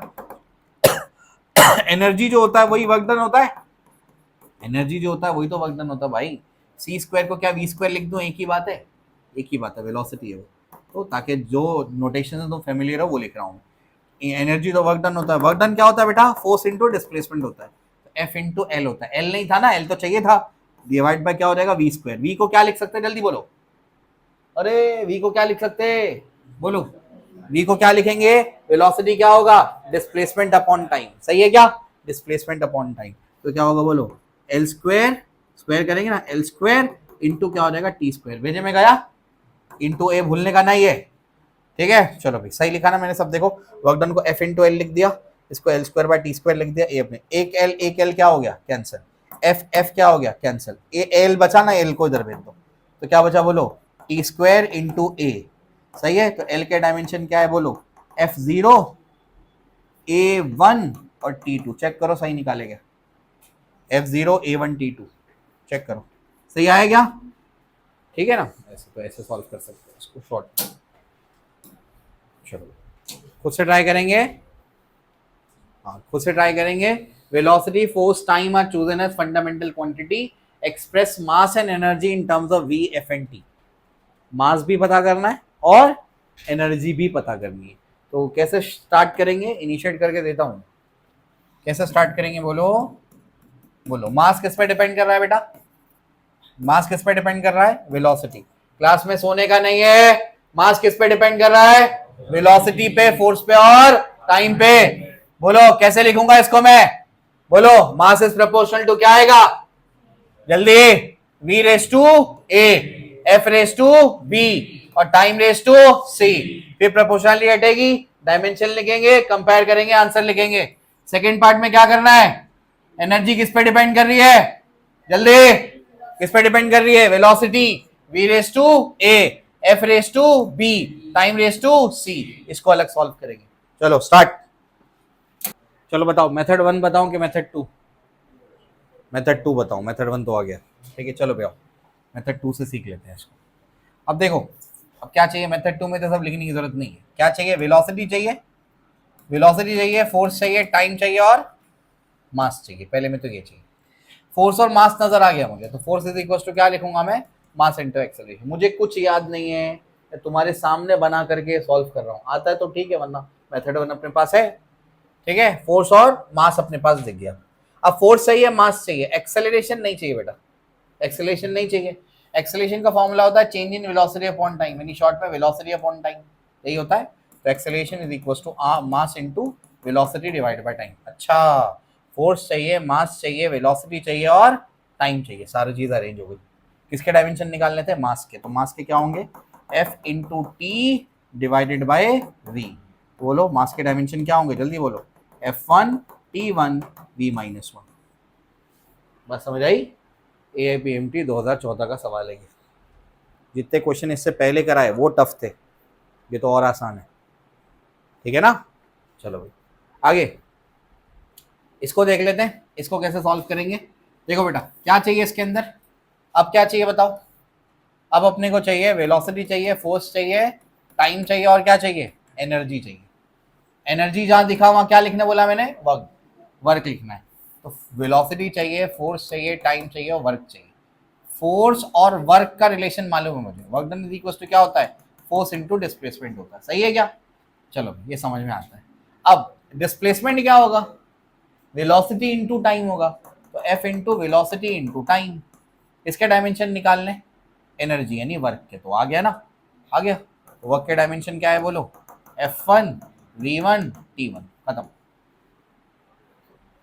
एनर्जी जो होता है वही वर्क डन होता है, एनर्जी जो होता है वही तो वर्क डन होता है भाई। सी स्क्वायर को क्या वी स्क्वायर लिख दूं? एक ही बात है, एक ही बात है, वेलोसिटी है वो। तो ताकि जो नोटेशन है तो फेमिलियर हो वो लिख रहा हूँ। एनर्जी तो वर्क डन होता है, वर्क डन क्या होता है बेटा? फोर्स इंटू डिस्प्लेसमेंट होता है। तो एफ इंटू एल होता है, एल नहीं था ना, एल तो चाहिए था, डिवाइड बाय क्या हो जाएगा? We square. वी को क्या लिख सकते हैं जल्दी बोलो? अरे वी को क्या लिख सकते हैं बोलो? वी को क्या लिखेंगे? वेलोसिटी क्या होगा? Displacement upon time. सही है क्या? Displacement upon time. तो क्या होगा बोलो? एल स्क्वायर, स्क्वायर करेंगे ना, एल स्क्वायर इंटू क्या हो जाएगा? T square. भेजे में गया, इंटू ए भूलने का नहीं है। ठीक है, चलो भाई सही लिखा ना मैंने सब। देखो वर्क डन को एफ इंटू एल लिख दिया, इसको L square by T square लिख दिया। ए अपने एक एल क्या हो गया? कैंसिल। एफ एफ क्या हो गया? कैंसिल। ए एल बचा ना, एल को इधर भेज दो तो क्या बचा बोलो? टी स्क्वायर इंटू ए। सही है, तो एल के डायमेंशन क्या है बोलो? F0, A1 और T2। चेक करो सही निकालेगा। F0, A1, T2 चेक करो। सही आया क्या? ठीक है ना, ऐसे तो ऐसे सॉल्व कर सकते हैं इसको शॉर्ट। चलो खुद से ट्राई करेंगे। हाँ खुद से ट्राई करेंगे। Velocity, force, time are chosen as fundamental quantity, express mass and energy in terms of V F and T. Mass भी पता करना है और एनर्जी भी पता करनी है। तो कैसे स्टार्ट करेंगे, इनिशिएट करके देता हूं। कैसे स्टार्ट करेंगे बोलो? बोलो मास किस पे डिपेंड कर रहा है बेटा? मास किस पे डिपेंड कर रहा है? वेलोसिटी। क्लास में सोने का नहीं है। मास किस पे डिपेंड कर रहा है? वेलोसिटी पे, फोर्स पे और टाइम पे। बोलो कैसे लिखूंगा इसको मैं? बोलो मास इज प्रोपोर्शनल टू क्या आएगा जल्दी? v raise to a, f raise to b और टाइम रेस टू c। फिर प्रोपोर्शनलिटी हटेगी, डायमेंशन लिखेंगे, कंपेयर करेंगे, आंसर लिखेंगे। सेकेंड पार्ट में क्या करना है? एनर्जी किस पे डिपेंड कर रही है जल्दी? किस पे डिपेंड कर रही है? Velocity, v raise to a, f raise to b, time raise to c। इसको अलग सॉल्व करेंगे। चलो स्टार्ट। चलो बताओ मेथड 1 बताऊं कि मेथड 2? मेथड 2 बताओ, मेथड 1 तो आ गया। ठीक है चलो भैया मेथड 2 से सीख लेते हैं इसको। अब देखो, अब क्या चाहिए मेथड 2 में? तो सब लिखने की जरूरत नहीं है। क्या चाहिए? वेलोसिटी चाहिए, वेलोसिटी चाहिए, फोर्स चाहिए, टाइम चाहिए और मास चाहिए। पहले में तो ये चाहिए। फोर्स और मास नजर आ गया मुझे, तो फोर्स इज इक्वल टू क्या लिखूंगा मैं? Mass into acceleration. मुझे कुछ याद नहीं है, तुम्हारे सामने बना करके सॉल्व कर रहा हूं। आता है तो ठीक है, वरना मेथड 1 अपने पास है। ठीक है, फोर्स और मास अपने पास दिख गया। अब फोर्स चाहिए, मास चाहिए, एक्सेलरेशन नहीं चाहिए बेटा। एक्सेलरेशन नहीं चाहिए। एक्सेलरेशन का फॉर्मूला होता है change in velocity upon time, यानी शॉर्ट में वेलोसिटी अपॉन टाइम, यही होता है। तो acceleration is equal to mass into velocity divided by time. अच्छा, फोर्स चाहिए, मास चाहिए, वेलोसिटी चाहिए और टाइम चाहिए, सारी चीज अरेंज हो गई। किसके डायमेंशन निकालने थे? मास के। तो मास के क्या होंगे? F into T divided by V. बोलो मास के डायमेंशन क्या होंगे जल्दी बोलो? F1 T1 V-1। बस समझ आई? AIPMT 2014 का सवाल है ये। जितने क्वेश्चन इससे पहले कराए वो टफ थे, ये तो और आसान है। ठीक है ना? चलो भाई आगे इसको देख लेते हैं, इसको कैसे सॉल्व करेंगे। देखो बेटा क्या चाहिए इसके अंदर? अब क्या चाहिए बताओ? अब अपने को चाहिए वेलोसिटी चाहिए, फोर्स चाहिए, टाइम चाहिए और क्या चाहिए? एनर्जी चाहिए। एनर्जी जहां दिखा वहां क्या लिखने बोला मैंने? वर्क। वर्क लिखना है। तो वेलोसिटी चाहिए, फोर्स चाहिए, टाइम चाहिए और वर्क चाहिए। फोर्स और वर्क का रिलेशन मालूम है मुझे। Work done is equal to क्या होता है? फोर्स इनटू डिस्प्लेसमेंट होता है। सही है क्या? चलो ये समझ में आता है। अब डिस्प्लेसमेंट क्या होगा? वेलोसिटी इनटू टाइम होगा। तो F into velocity into time. इसके डायमेंशन निकालने, एनर्जी यानी वर्क के। तो आ गया ना? आ गया। तो वर्क के डायमेंशन क्या है बोलो? F1 V1 T1, खत्म।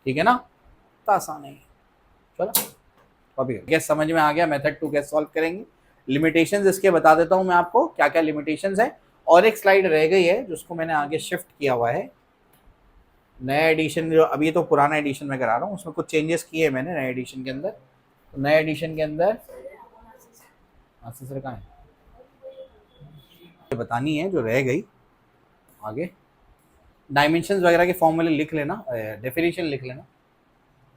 ठीक है ना? तो आसान है। चलो अभी कैसे समझ में आ गया मेथड 2 कैसे सॉल्व करेंगे। लिमिटेशंस इसके बता देता हूं मैं आपको, क्या क्या लिमिटेशंस है। और एक स्लाइड रह गई है जिसको मैंने आगे शिफ्ट किया हुआ है। नया एडिशन जो अभी तो पुराना एडिशन में करा रहा हूँ, उसमें कुछ चेंजेस किए मैंने नए एडिशन के अंदर। तो नए एडिशन के अंदर सर कहाँ है बतानी है जो रह गई आगे। डायमेंशंस वगैरह के फॉर्मूले लिख लेना, डेफिनेशन लिख लेना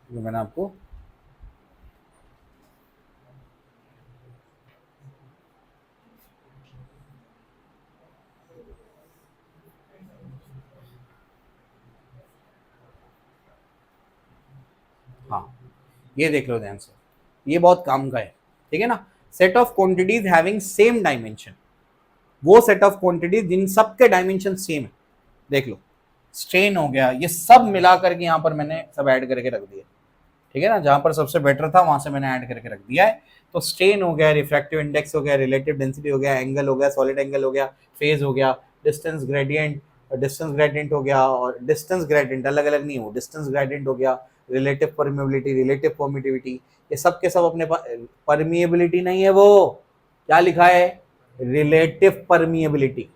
जो मैंने आपको। हाँ ये देख लो ध्यान से, ये बहुत काम का है। ठीक है ना? Set of quantities having same dimension, वो सेट ऑफ क्वांटिटीज जिन सबके डायमेंशन सेम है। देख लो स्ट्रेन हो गया, ये सब मिला करके यहाँ पर मैंने सब ऐड करके रख दिया। ठीक है ना? जहां पर सबसे बेटर था वहां से मैंने ऐड करके रख दिया है। तो स्ट्रेन हो गया, रिफ्रैक्टिव इंडेक्स हो गया, रिलेटिव डेंसिटी हो गया, एंगल हो गया, सॉलिड एंगल हो गया, फेज हो गया, डिस्टेंस ग्रेडियंट हो गया। और डिस्टेंस ग्रेडियंट अलग अलग नहीं हो, डिस्टेंस ग्रेडियंट हो गया, रिलेटिव परमिबिलिटी, रिलेटिव परमिटिविटी, ये सब के सब अपने पास। परमिएबिलिटी नहीं है वो, क्या लिखा है? रिलेटिव परमिएबिलिटी,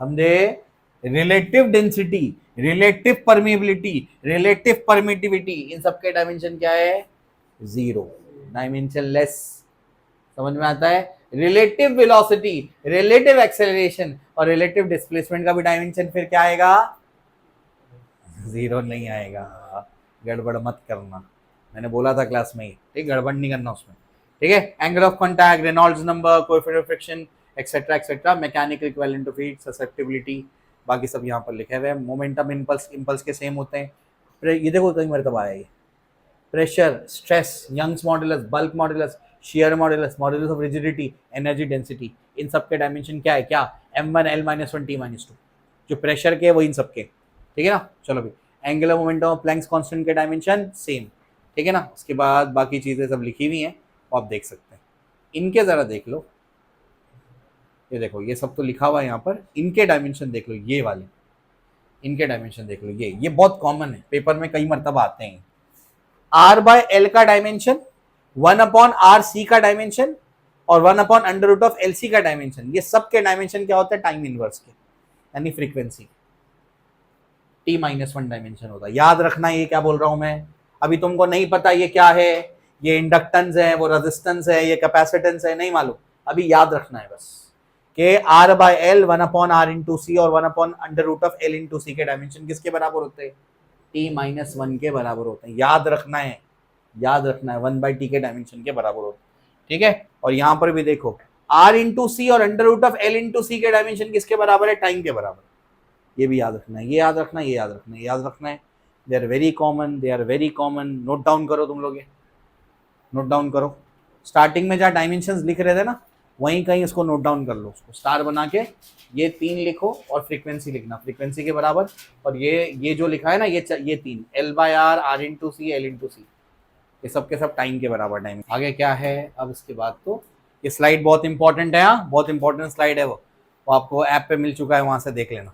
समझे? Relative density, relative permeability, relative permittivity, इन सबके डायमेंशन क्या है? Zero, dimensionless. समझ में आता है? रिलेटिव वेलोसिटी, रिलेटिव एक्सेलरेशन और रिलेटिव डिस्प्लेसमेंट का भी डायमेंशन फिर क्या आएगा? जीरो नहीं आएगा। गड़बड़ मत करना, मैंने बोला था क्लास में ही, ठीक? गड़बड़ नहीं करना उसमें। ठीक है, angle of contact, Reynolds number, coefficient of friction, etcetera etcetera, mechanical equivalent of heat, susceptibility, बाकी सब यहाँ पर लिखे हुए हैं। मोमेंटम इंपल्स के सेम होते हैं। ये देखो कई मरतबा आया ये, pressure, stress, Young's modulus, bulk modulus, shear modulus, modulus of rigidity, energy density, इन सब के डायमेंशन क्या है, क्या m1 l-1 t-2, जो प्रेशर के वो इन सब के, ठीक है ना। चलो भाई, angular momentum of Planck's constant के डायमेंशन सेम, ठीक है ना। उसके बाद बाकी चीजें सब लिखी हुई हैं, आप देख सकते हैं। इनके जरा देख लो, ये देखो ये सब तो लिखा हुआ है यहाँ पर, इनके डायमेंशन देख लो, ये वाले इनके डायमेंशन देख लो, ये बहुत कॉमन है, पेपर में कई मरतबा आते हैं। r/l का डायमेंशन, 1/r(c) का डायमेंशन और 1/√LC का डायमेंशन, ये सब के डायमेंशन क्या होता है, टाइम इनवर्स के, यानी फ्रीक्वेंसी t-1 डायमेंशन होता है। याद रखना ये क्या बोल रहा हूं मैं, अभी तुमको नहीं पता ये क्या है, ये इंडक्टेंस है, वो रेजिस्टेंस है, ये कैपेसिटेंस है, नहीं मालूम, अभी याद रखना है बस कि r/l 1/r(c) और 1/√L(c) के डायमेंशन किसके बराबर होते हैं, t-1 के बराबर होते हैं। याद रखना है 1/t के डायमेंशन के बराबर होते हैं, ठीक है। और यहां पर भी देखो r(c) और √L(c) के डायमेंशन किसके बराबर है, टाइम के बराबर, ये भी याद रखना है, ये याद रखना है, ये याद रखना है, ये याद रखना है। They are very common, they are very common, note down करो तुम लोग, ये नोट डाउन करो। स्टार्टिंग में जहाँ डायमेंशंस लिख रहे थे ना, वहीं कहीं इसको नोट डाउन कर लो, उसको स्टार बना के ये 3 लिखो और फ्रीक्वेंसी लिखना, फ्रीक्वेंसी के बराबर, और ये जो लिखा है ना, ये 3 l/r, r(c), l(c), ये सब के सब टाइम के बराबर टाइम। आगे क्या है अब इसके बाद, तो ये स्लाइड बहुत इंपॉर्टेंट है, यहाँ बहुत इंपॉर्टेंट स्लाइड है, वो आपको ऐप पे मिल चुका है, वहां से देख लेना,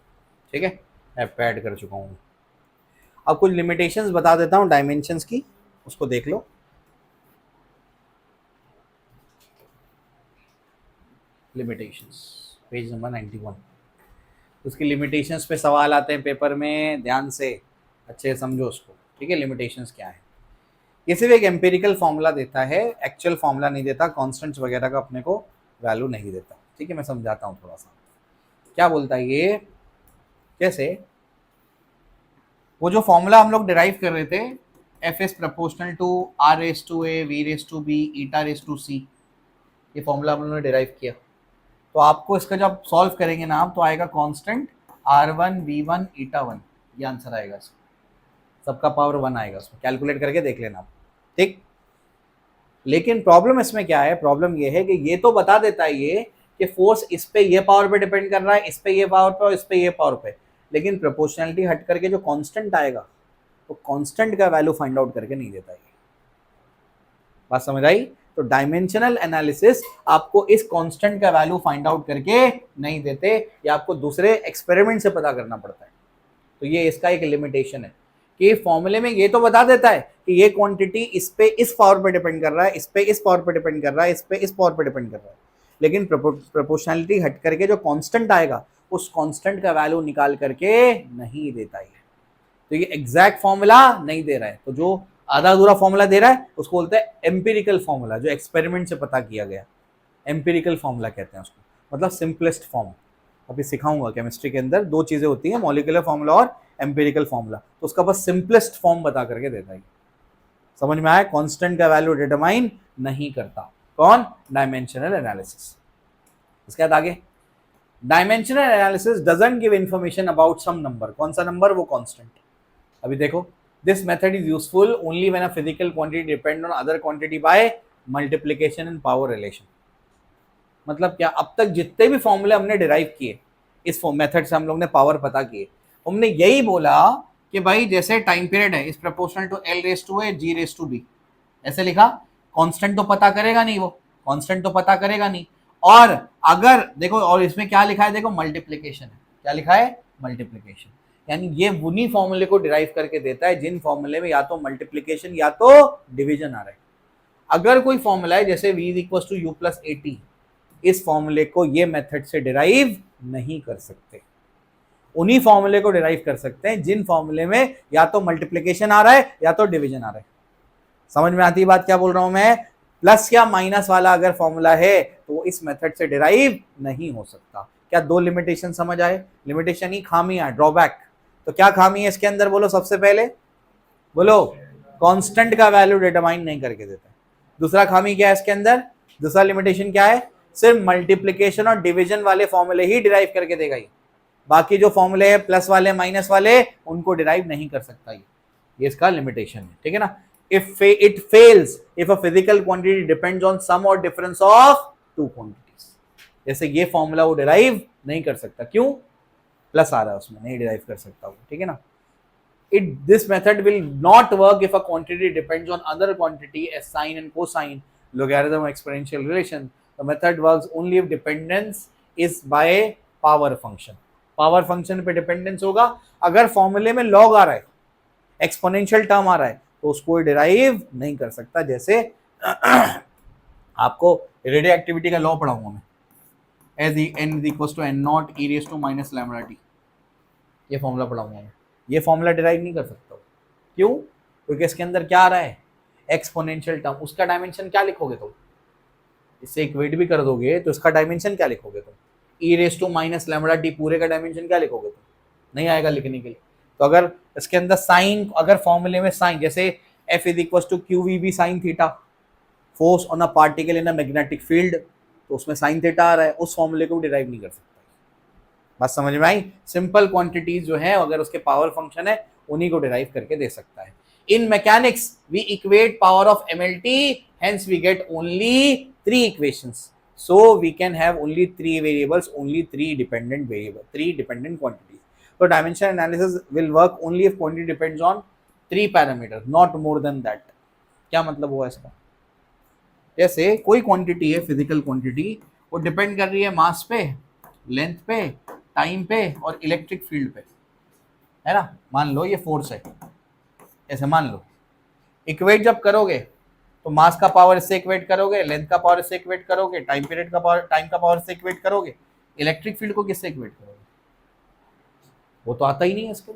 ठीक है, ऐप पे ऐड कर चुका हूँ। अब कुछ लिमिटेशंस बता देता हूँ डायमेंशंस की, उसको देख लो। लिमिटेशंस, पेज नंबर 91, उसकी लिमिटेशंस पे सवाल आते हैं पेपर में, ध्यान से अच्छे समझो उसको, ठीक है। लिमिटेशंस क्या है, ये सिर्फ एक एम्पिरिकल फॉर्मूला देता है, एक्चुअल फॉर्मूला नहीं देता, कॉन्स्टेंट्स वगैरह का अपने को वैल्यू नहीं देता, ठीक है। मैं समझाता हूँ थोड़ा सा, क्या बोलता है ये, जैसे वो जो फॉर्मूला हम लोग डिराइव कर रहे थे, F is proportional to r(a), v(b), eta(c), ये फॉर्मूला हम लोगों ने डिराइव किया, तो आपको इसका जब सॉल्व करेंगे ना आप, तो आएगा कांस्टेंट r1 v1 eta1, ये आंसर आएगा इसका, सबका पावर 1 आएगा, उसमें कैलकुलेट करके देख लेना आप, ठीक। लेकिन प्रॉब्लम इसमें क्या है, प्रॉब्लम ये है कि ये तो बता देता है ये कि फोर्स इस पे ये पावर पे डिपेंड कर रहा है, इस पे ये पावर पे और इस पे ये पावर पे, लेकिन प्रोपोर्शनलिटी हट करके जो कांस्टेंट आएगा, तो कांस्टेंट का वैल्यू फाइंड आउट करके नहीं देता ये, बात समझ आई। तो डायमेंशनल एनालिसिस आपको इस कांस्टेंट का वैल्यू फाइंड आउट करके नहीं देते, ये आपको दूसरे एक्सपेरिमेंट से पता करना पड़ता है। तो ये इसका एक लिमिटेशन है कि फॉर्मूले में ये तो बता देता है कि ये क्वांटिटी इस पे इस पावर पे डिपेंड कर रहा है, इस पे इस पावर पे डिपेंड कर रहा है, इस पे इस पावर पे डिपेंड कर रहा है, लेकिन प्रोपोर्शनलिटी हट करके जो कांस्टेंट आएगा, उस कांस्टेंट का वैल्यू निकाल करके नहीं देता है। तो ये एग्जैक्ट फॉर्मूला नहीं दे रहा है, तो जो आधा अधूरा फॉर्मूला दे रहा है उसको बोलते हैं एम्पिरिकल फॉर्मूला, जो एक्सपेरिमेंट से पता किया गया, एम्पिरिकल फॉर्मूला कहते हैं उसको, मतलब सिंपलेस्ट फॉर्म। अभी सिखाऊंगा केमिस्ट्री के अंदर 2 चीजें होती हैं, मॉलिक्यूलर फॉर्मूला और एम्पिरिकल फॉर्मूला, तो उसका बस सिंपलेस्ट फॉर्म बता करके देता है। समझ में आया, कांस्टेंट का वैल्यू डिटरमाइन नहीं करता कौन, डायमेंशनल एनालिसिस। इसके बाद आगे, dimensional analysis doesn't give information about some number, कौन सा नंबर, वो कांस्टेंट। अभी देखो, this method is useful only when a physical quantity depend on other quantity by multiplication and power relation. मतलब क्या, अब तक जितने भी फॉर्मूले हमने डिराइव किए इस मेथड से, हम लोग ने पावर पता किए, हमने यही बोला कि भाई जैसे टाइम पीरियड है इस प्रोपोर्शनल टू l(a) g(b), ऐसे लिखा, कांस्टेंट तो पता करेगा नहीं, वो कांस्टेंट तो पता करेगा नहीं। और अगर देखो, और इसमें क्या लिखा है, देखो मल्टीप्लिकेशन है, क्या लिखा है, मल्टीप्लिकेशन, यानी ये उन्हीं फॉर्मूले को डिराइव करके देता है जिन फॉर्मूले में या तो मल्टीप्लिकेशन या तो डिवीजन आ रहा है। अगर कोई फॉर्मूला है जैसे v = u + at, इस फॉर्मूले को ये मेथड से डिराइव नहीं कर सकते, उन्हीं फॉर्मूले को डिराइव कर सकते हैं जिन फॉर्मूले में या तो मल्टीप्लिकेशन आ रहा है या तो डिवीजन आ रहा है। समझ में आती है बात क्या बोल रहा हूं मैं, प्लस या माइनस वाला अगर फॉर्मूला है तो वो इस मेथड से डिराइव नहीं हो सकता। क्या 2 लिमिटेशन समझ आए, लिमिटेशन ही खामियां, ड्रॉबैक। तो क्या खामी है इसके अंदर, बोलो सबसे पहले, बोलो, कांस्टेंट का वैल्यू डिटरमाइन नहीं करके देता है। दूसरा खामी क्या है इसके अंदर, दूसरा लिमिटेशन क्या है, सिर्फ मल्टीप्लीकेशन और डिवीजन वाले फॉर्मूले ही डिराइव करके देगा ये, बाकी जो फॉर्मूले है प्लस वाले माइनस वाले उनको डिराइव नहीं कर सकता ये इसका लिमिटेशन है, ठीक है ना। If it fails if a physical quantity depends on sum or difference of two quantities, जैसे ये फॉर्मूला वो डिराइव नहीं कर सकता, क्यों, प्लस आ रहा है उसमें, नहीं डिराइव कर सकता वो, ठीक है ना। This method will not work if a quantity depends on other quantity as sine and cosine, logarithm, or exponential relation. The method works only if dependence is by power function. Power function पे dependence होगा, अगर फॉर्मूले में log आ रहा है, exponential term आ रहा है, तो उसको डिराइव नहीं कर सकता। जैसे आपको रेडियो एक्टिविटी का लॉ पढ़ाऊंगा मैं, as n is equal to n naught e raise to minus lambda t, ये फॉर्मूला पढ़ाऊंगा मैं, ये फॉर्मूला डिराइव नहीं कर सकता, क्यों, क्योंकि इसके अंदर क्या आ रहा है, एक्सपोनेंशियल टर्म, उसका डायमेंशन क्या लिखोगे तुम, इससे इक्वेट भी कर दोगे तो इसका डायमेंशन क्या लिखोगे तुम, e raise to minus lambda t पूरे का डायमेंशन क्या लिखोगे तुम, नहीं आएगा लिखने के लिए। तो अगर इसके अंदर साइन, अगर फॉर्मूले में साइन, जैसे F is equal to Q V B sine theta, force on a particle in a magnetic field, तो उसमें साइन थीटा आ रहा है, उस फॉर्मूले को डिराइव नहीं कर सकता। बात समझ में आई, सिंपल क्वांटिटीज जो है अगर उसके पावर फंक्शन है उन्हीं को डिराइव करके दे सकता है। In mechanics we equate power of MLT, hence we get only 3 equations, so we can have only 3 variables, only 3 dependent variable, 3 dependent quantities. तो dimension analysis will work only if quantity depends on 3 parameters, not more than that. क्या मतलब हुआ इसका, जैसे कोई quantity है, physical quantity, वो depend कर रही है मास पे, लेंथ पे, टाइम पे और इलेक्ट्रिक फील्ड पे, है ना। मान लो ये फोर्स है, ऐसे मान लो, इक्वेट जब करोगे तो मास का पावर इससे इक्वेट करोगे, लेंथ का पावर इससे इक्वेट करोगे, टाइम पीरियड का पावर, टाइम का पावर इससे इक्वेट करोगे, इलेक्ट्रिक फील्ड को किससे इक्वेट करोगे, वो तो आता ही नहीं है इसके।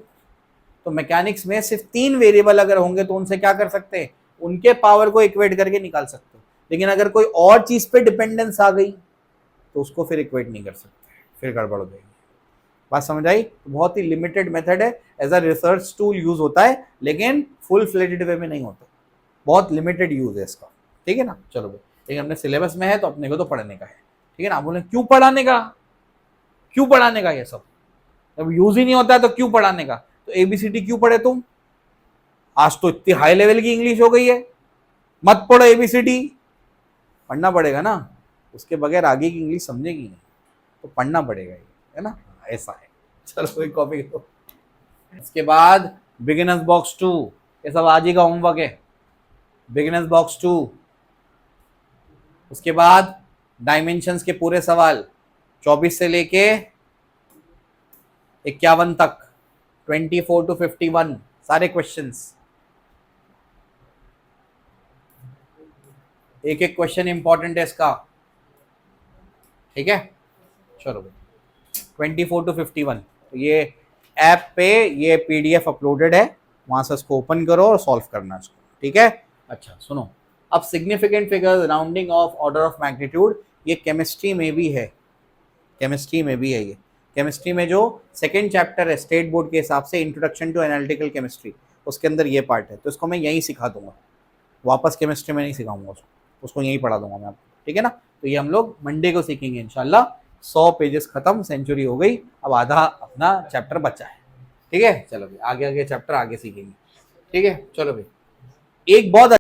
तो मैकेनिक्स में सिर्फ 3 वेरिएबल अगर होंगे तो उनसे क्या कर सकते हैं, उनके पावर को इक्वेट करके निकाल सकते हो, लेकिन अगर कोई और चीज पे डिपेंडेंस आ गई तो उसको फिर इक्वेट नहीं कर सकते, फिर गड़बड़ हो जाएगी। बात समझ आई, बहुत ही लिमिटेड मेथड है, as a research tool use होता है, लेकिन फुल फ्लेजेड वे में नहीं होता, बहुत लिमिटेड यूज है इसका, ठीक है ना। चलो भाई, लेकिन अपने सिलेबस में है तो अपने को तो पढ़ने का है, ठीक है ना। आप बोले क्यों पढ़ाने का, क्यों पढ़ाने का, ये सब जब यूज ही नहीं होता है तो क्यों पढ़ाने का। तो ABCD क्यों पढ़े तुम, आज तो इतनी हाई लेवल की इंग्लिश हो गई है, मत पढ़ो ABCD, पढ़ना पड़ेगा ना, उसके बगैर आगे की इंग्लिश समझेगी नहीं, तो पढ़ना पड़ेगा ये, है ना, ऐसा है। चलो कोई कॉपी करो। इसके बाद बिगिनर्स बॉक्स 2, ये सब आज ही का होमवर्क है, बिगिनर्स बॉक्स 2। उसके बाद डायमेंशंस के पूरे सवाल 24 से लेके 51 तक, 24 to 51 सारे क्वेश्चंस, एक एक क्वेश्चन इंपॉर्टेंट है इसका, ठीक है। चलो भाई 24 to 51, तो ये ऐप पे ये PDF अपलोडेड है, वहां से इसको ओपन करो और सॉल्व करना इसको, ठीक है। अच्छा सुनो, अब significant figures, rounding off, order of magnitude, ये केमिस्ट्री में भी है, केमिस्ट्री में भी है ये। केमिस्ट्री में जो सेकेंड चैप्टर है स्टेट बोर्ड के हिसाब से, इंट्रोडक्शन टू एनालिटिकल केमिस्ट्री, उसके अंदर ये पार्ट है, तो इसको मैं यहीं सिखा दूंगा, वापस केमिस्ट्री में नहीं सिखाऊंगा उसको यहीं पढ़ा दूंगा मैं आपको, ठीक है ना। तो ये हम लोग मंडे को सीखेंगे इंशाल्लाह। 100 पेजेस खत्म, सेंचुरी हो गई, अब आधा अपना चैप्टर बचा है, ठीक है। चलो भाई आगे आगे चैप्टर आगे सीखेंगे, ठीक है। चलो भाई, एक बहुत